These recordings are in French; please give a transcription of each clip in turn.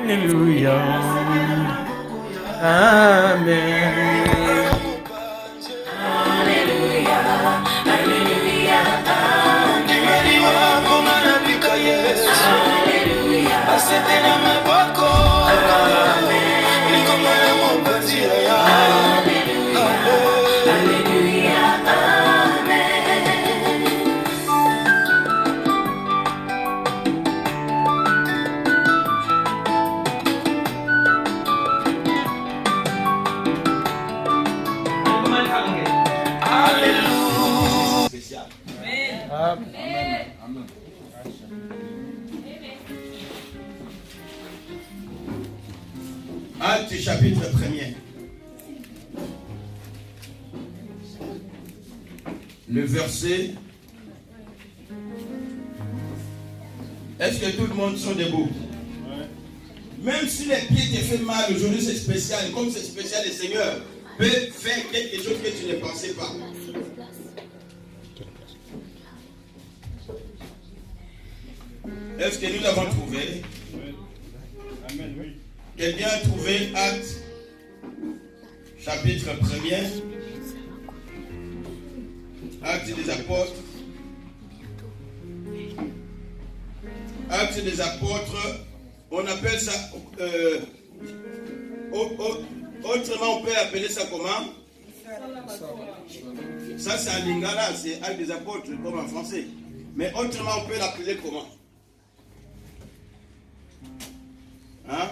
Alléluia. Amen. Acte chapitre 1er. Le verset. Est-ce que tout le monde sont debout? Même si les pieds te font mal aujourd'hui, c'est spécial. Comme c'est spécial, le Seigneur peut faire quelque chose que tu ne pensais pas. Est-ce que nous l'avons trouvé? Amen, oui. Quelqu'un a trouvé Acte chapitre 1er. Acte des apôtres. Acte des apôtres. On appelle ça. Autrement, on peut appeler ça comment? Ça, c'est en lingala, c'est Acte des apôtres, comme en français. Mais autrement, on peut l'appeler comment? Hein?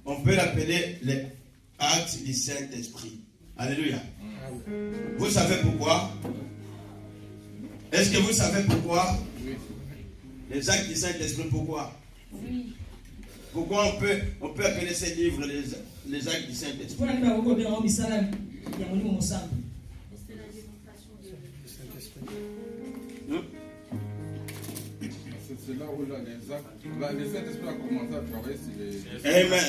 On peut l'appeler les actes du Saint-Esprit. Alléluia. Vous savez pourquoi? Est-ce que vous savez pourquoi? Les actes du Saint-Esprit, pourquoi? Oui. Pourquoi on peut appeler ces livres les actes du Saint-Esprit? C'est là où les Saint-Esprit a commencé à travailler sur les... Amen.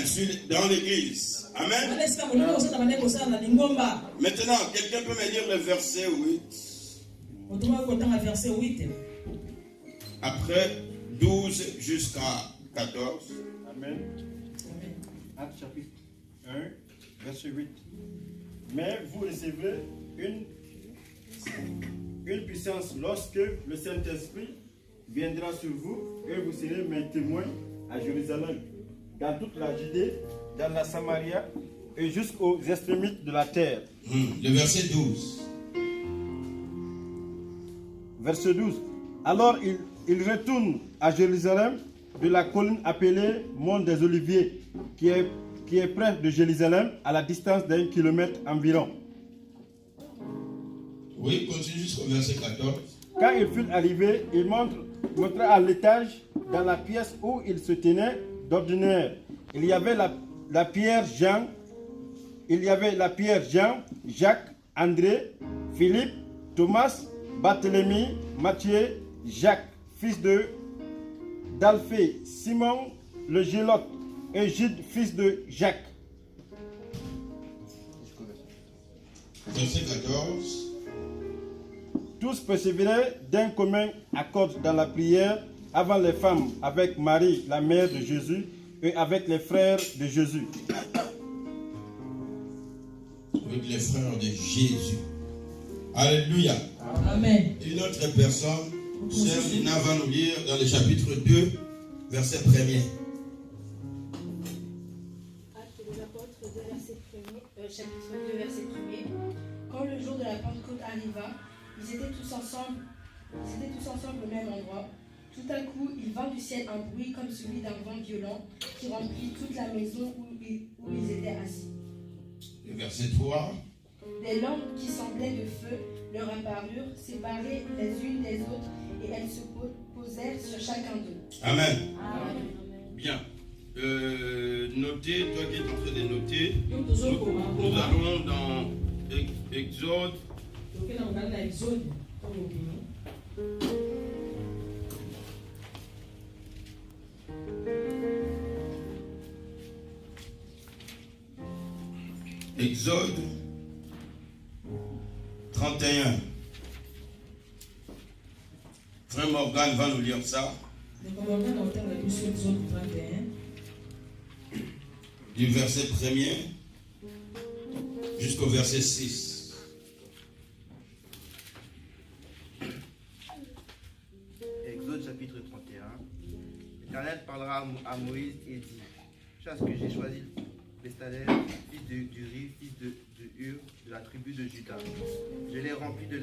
Dans l'église. Amen. Maintenant, quelqu'un peut me lire le verset 8. Après 12 jusqu'à 14. Amen. Acte chapitre 1, verset 8. Mais vous recevrez une puissance lorsque le Saint-Esprit viendra sur vous et vous serez mes témoins à Jérusalem, dans toute la Judée, dans la Samarie et jusqu'aux extrémités de la terre. Le verset 12. Verset 12. Alors il retourne à Jérusalem de la colline appelée Mont des Oliviers, qui est près de Jérusalem, à la distance d'1 kilomètre environ. Oui, continue jusqu'au verset 14. Quand il fut arrivé, il montra à l'étage, dans la pièce où il se tenait d'ordinaire. Il y avait la pierre Jean, Jacques, André, Philippe, Thomas, Barthélemy, Matthieu, Jacques, fils d'Alphée, Simon le Gélote et Jude, fils de Jacques. Verset 14. Tous persévéraient d'un commun accord dans la prière avant les femmes, avec Marie, la mère de Jésus, et avec les frères de Jésus. Avec les frères de Jésus. Alléluia. Amen. Une autre personne, Sœur Lina va nous lire dans le chapitre 2, verset 1er. Acte des apôtres, chapitre 2, verset 1er. Quand le jour de la Pentecôte arriva, ils étaient tous ensemble au même endroit. Tout à coup, il vint du ciel un bruit comme celui d'un vent violent qui remplit toute la maison où ils étaient assis. Le verset 3. Des lampes qui semblaient de feu leur apparurent, séparées les unes des autres, et elles se posèrent sur chacun d'eux. Amen. Amen. Bien. Notez, toi qui es en train de noter, nous allons dans Exode. Exode 31. Frère Morgan va nous lire ça. du verset 1er jusqu'au verset 6. Exode chapitre 31. L'Éternel parlera à Moïse et dit: chasse que j'ai choisi Bestalel, fils d'Uri, fils de Hur, de la tribu de Juda. Je l'ai rempli de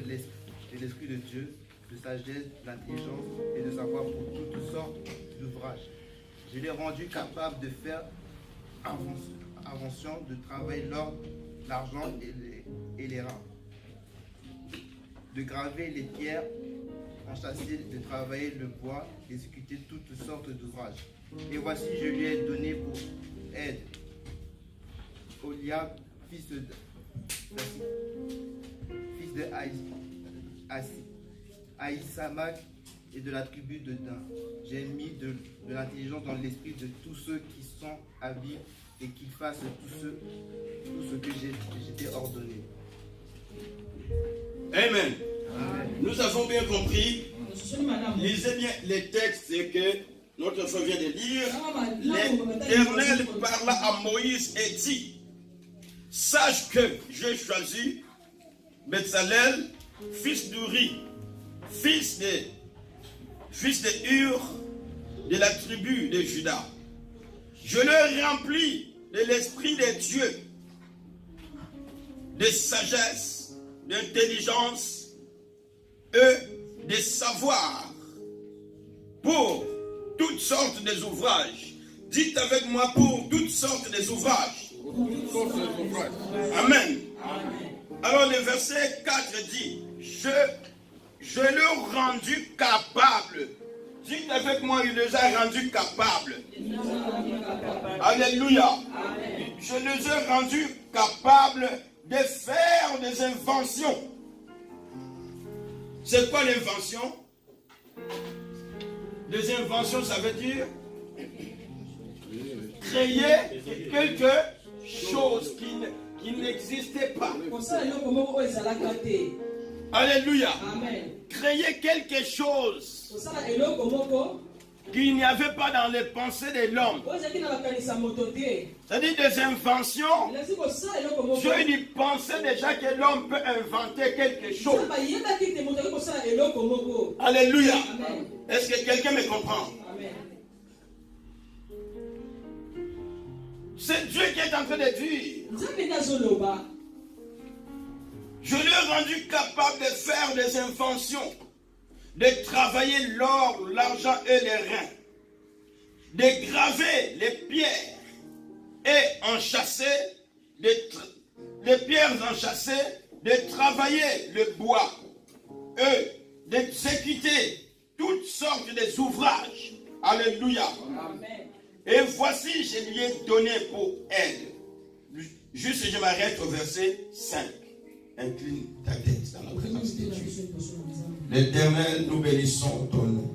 l'esprit de Dieu, de sagesse, d'intelligence et de savoir pour toutes sortes d'ouvrages. Je l'ai rendu capable de faire invention, de travailler l'or, l'argent et les reins, de graver les pierres, enchâsser, de travailler le bois, d'exécuter toutes sortes d'ouvrages. Et voici, je lui ai donné pour aide Oliab, fils de Aïsamac et de la tribu de Dan. J'ai mis de l'intelligence dans l'esprit de tous ceux qui sont habiles et qu'ils fassent tout ce que j'ai ordonné. Amen. Amen. Nous avons bien compris. Lisez bien les textes que notre frère vient de lire. L'Éternel parla à Moïse et dit: sache que j'ai choisi Bezalel, fils d'Uri, fils de Hur, de la tribu de Juda. Je le remplis de l'esprit de Dieu, de sagesse, d'intelligence et de savoir pour toutes sortes des ouvrages. Dites avec moi: pour toutes sortes des ouvrages. Amen. Alors le verset 4 dit: je l'ai rendu capable. Dites avec moi: il les a rendus capables. Alléluia. Je les ai rendus capables de faire des inventions. C'est quoi l'invention? Des inventions, ça veut dire créer quelque chose qui n'existait pas. Alléluia. Amen. Créer quelque chose qu'il n'y avait pas dans les pensées de l'homme. C'est-à-dire des inventions. Dieu il pensait déjà que l'homme peut inventer quelque chose. Alléluia. Amen. Est-ce que quelqu'un me comprend? Amen. C'est Dieu qui est en train de dire: je l'ai rendu capable de faire des inventions, de travailler l'or, l'argent et les reins, de graver les pierres et enchâsser, les pierres enchâssées, de travailler le bois et d'exécuter toutes sortes des ouvrages. Alléluia. Amen. Et voici, je lui ai donné pour aide. Juste, je m'arrête au verset 5. Incline ta tête dans la présence de Dieu. L'Éternel, nous bénissons ton nom.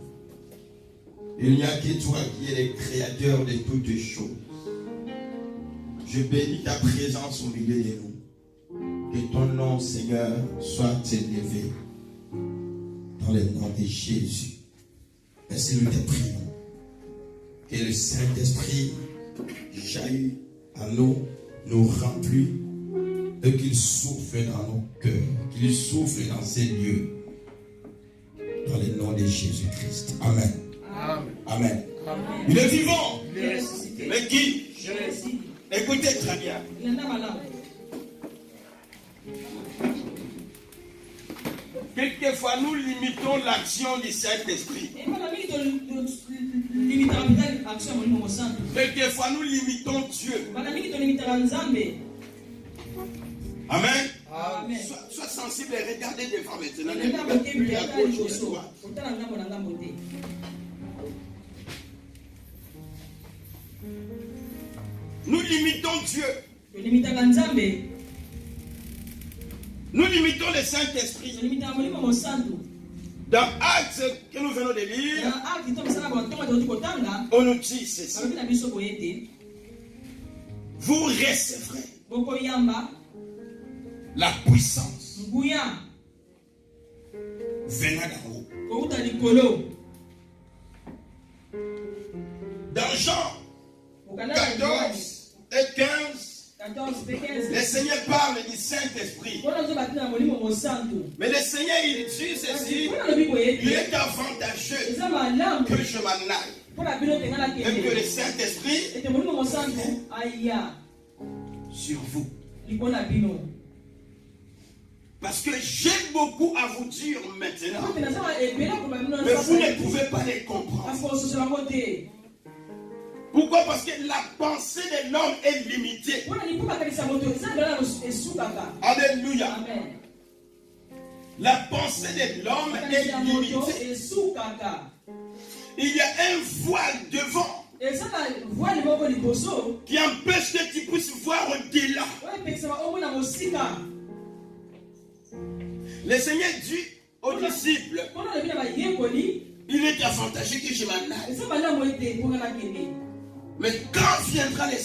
Il n'y a que toi qui es le créateur de toutes choses. Je bénis ta présence au milieu de nous. Que ton nom, Seigneur, soit élevé dans le nom de Jésus. Ainsi nous te prions. Que le Saint-Esprit jaillit à nous remplit, et qu'il souffle dans nos cœurs, qu'il souffle dans ces lieux, dans le nom de Jésus-Christ. Amen. Amen. Amen. Amen. Il est vivant. Il est ressuscité. Mais qui? Je l'ai dit. Écoutez très bien. Il en a malade. Quelquefois, nous limitons l'action du Saint-Esprit. Quelquefois, nous limitons Dieu. Amen. Amen. Sois sensible et regardez devant maintenant. Il Ne en a regarde voté, plus il à a gauche ou à voté. droite. Nous limitons Dieu. Nous limitons le Saint-Esprit. Dans Actes que nous venons de lire, on nous dit ceci: vous recevrez la puissance venant d'en haut. Dans Jean 14 et Le Seigneur parle du Saint-Esprit. Mais le Seigneur, il dit ceci. Il est avantageux que je m'en aille. Et que le Saint-Esprit sur vous. Parce que j'ai beaucoup à vous dire maintenant. Mais vous ne pouvez pas les comprendre. Pourquoi? Parce que la pensée de l'homme est limitée. Alléluia. La pensée de l'homme est limitée. Il y a un voile devant qui empêche que tu puisses voir au-delà. Le Seigneur dit aux disciples, il est avantageux que je m'en aille. Mais quand viendra le